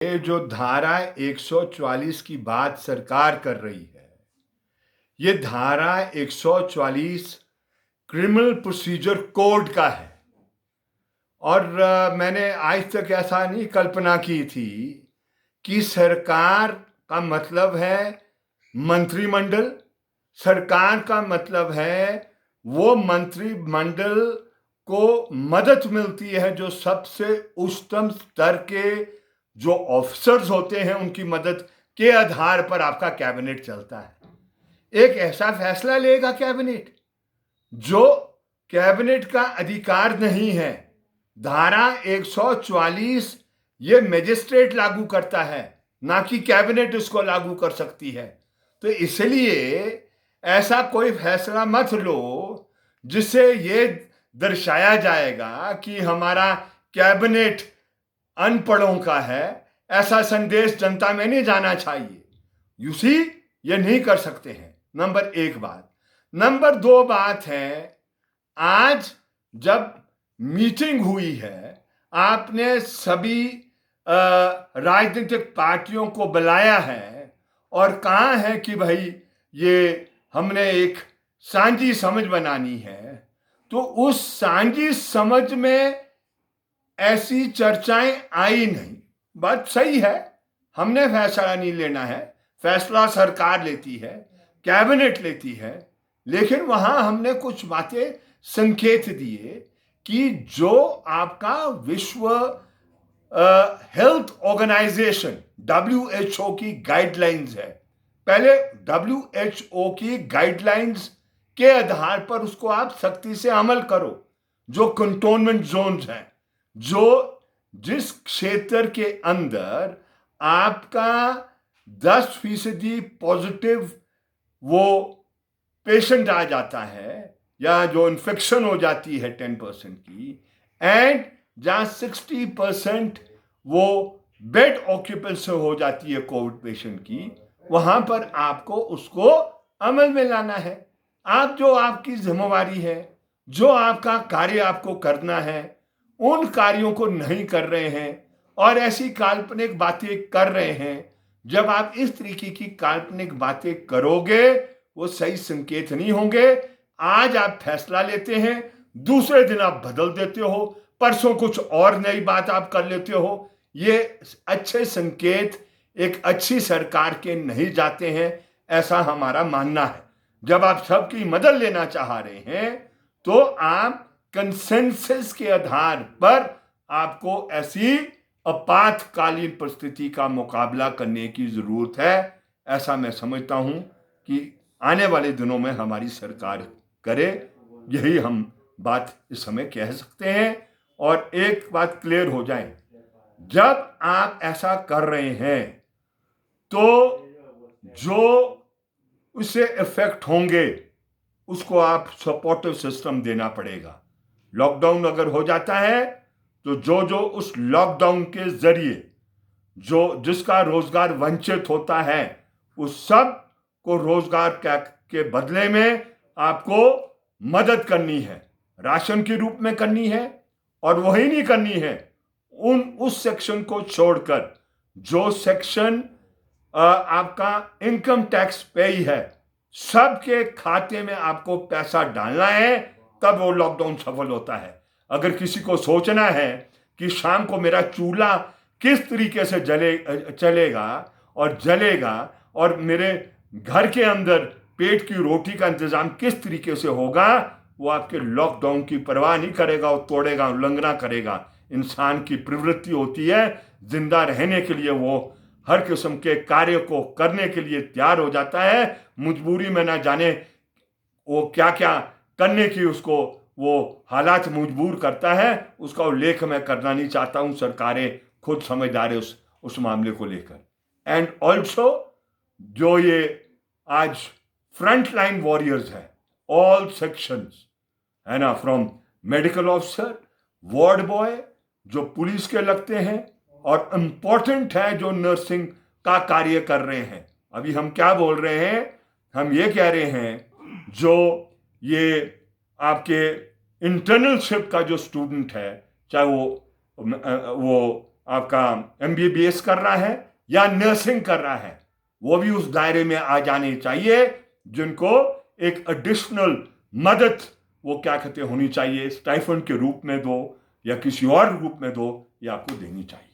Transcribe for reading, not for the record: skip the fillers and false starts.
ये जो धारा 144 की बात सरकार कर रही है, ये धारा 144 क्रिमिनल प्रोसीजर कोड का है। और मैंने आज तक ऐसा नहीं कल्पना की थी कि सरकार का मतलब है मंत्रिमंडल, सरकार का मतलब है वो मंत्रिमंडल को मदद मिलती है जो सबसे उच्चतम स्तर के जो ऑफिसर्स होते हैं उनकी मदद के आधार पर आपका कैबिनेट चलता है। एक ऐसा फैसला लेगा कैबिनेट जो कैबिनेट का अधिकार नहीं है। धारा 144 ये मजिस्ट्रेट लागू करता है, ना कि कैबिनेट इसको लागू कर सकती है। तो इसलिए ऐसा कोई फैसला मत लो जिससे ये दर्शाया जाएगा कि हमारा कैबिनेट अनपढ़ों का है। ऐसा संदेश जनता में नहीं जाना चाहिए। यू सी, ये नहीं कर सकते हैं। नंबर एक बात। नंबर दो बात है, आज जब मीटिंग हुई है, आपने सभी राजनीतिक पार्टियों को बुलाया है और कहा है कि भाई ये हमने एक सांझी समझ बनानी है। तो उस सांझी समझ में ऐसी चर्चाएं आई नहीं। बात सही है, हमने फैसला नहीं लेना है, फैसला सरकार लेती है, कैबिनेट लेती है। लेकिन वहां हमने कुछ बातें संकेत दिए कि जो आपका विश्व हेल्थ ऑर्गेनाइजेशन WHO की गाइडलाइंस है, पहले WHO की गाइडलाइंस के आधार पर उसको आप सख्ती से अमल करो। जो कंटोनमेंट जोन्स हैं, जो जिस क्षेत्र के अंदर आपका 10% पॉजिटिव वो पेशेंट आ जाता है या जो इन्फेक्शन हो जाती है 10% की, एंड जहां 60% वो बेड ऑक्यूपेंसी हो जाती है कोविड पेशेंट की, वहां पर आपको उसको अमल में लाना है। आप जो आपकी जिम्मेवारी है, जो आपका कार्य आपको करना है, उन कार्यों को नहीं कर रहे हैं और ऐसी काल्पनिक बातें कर रहे हैं। जब आप इस तरीके की काल्पनिक बातें करोगे, वो सही संकेत नहीं होंगे। आज आप फैसला लेते हैं, दूसरे दिन आप बदल देते हो, परसों कुछ और नई बात आप कर लेते हो। ये अच्छे संकेत एक अच्छी सरकार के नहीं जाते हैं, ऐसा हमारा मानना है। जब आप सबकी मदद लेना चाह रहे हैं तो आप कंसेंसस के आधार पर आपको ऐसी आपातकालीन परिस्थिति का मुकाबला करने की जरूरत है। ऐसा मैं समझता हूं कि आने वाले दिनों में हमारी सरकार करे, यही हम बात इस समय कह सकते हैं। और एक बात क्लियर हो जाए, जब आप ऐसा कर रहे हैं तो जो उससे इफेक्ट होंगे उसको आप सपोर्टिव सिस्टम देना पड़ेगा। लॉकडाउन अगर हो जाता है तो जो जो उस लॉकडाउन के जरिए जो जिसका रोजगार वंचित होता है, उस सब को रोजगार के बदले में आपको मदद करनी है, राशन के रूप में करनी है। और वही नहीं करनी है, उस सेक्शन को छोड़कर जो सेक्शन आपका इनकम टैक्स पे ही है, सबके खाते में आपको पैसा डालना है, तब वो लॉकडाउन सफल होता है। अगर किसी को सोचना है कि शाम को मेरा चूल्हा किस तरीके से चलेगा और जलेगा और मेरे घर के अंदर पेट की रोटी का इंतजाम किस तरीके से होगा, वो आपके लॉकडाउन की परवाह नहीं करेगा, वो तोड़ेगा, उल्लंघना करेगा। इंसान की प्रवृत्ति होती है जिंदा रहने के लिए, वो हर किस्म के कार्य को करने के लिए तैयार हो जाता है। मजबूरी में ना जाने वो क्या क्या करने की उसको वो हालात मजबूर करता है, उसका उल्लेख मैं करना नहीं चाहता हूं। सरकारें खुद समझदार है उस मामले को लेकर। एंड ऑल्सो जो ये आज फ्रंट लाइन वॉरियर्स है, ऑल सेक्शंस है ना, from medical officer, ward boy, जो पुलिस के लगते हैं, और इंपॉर्टेंट है जो नर्सिंग का कार्य कर रहे हैं। अभी हम क्या बोल रहे हैं, हम ये कह रहे हैं जो ये आपके इंटर्नलशिप का जो स्टूडेंट है, चाहे वो आपका MBBS कर रहा है या नर्सिंग कर रहा है, वो भी उस दायरे में आ जाने चाहिए, जिनको एक एडिशनल मदद वो क्या कहते होनी चाहिए, स्टाइफंड के रूप में दो या किसी और रूप में दो, ये आपको देनी चाहिए।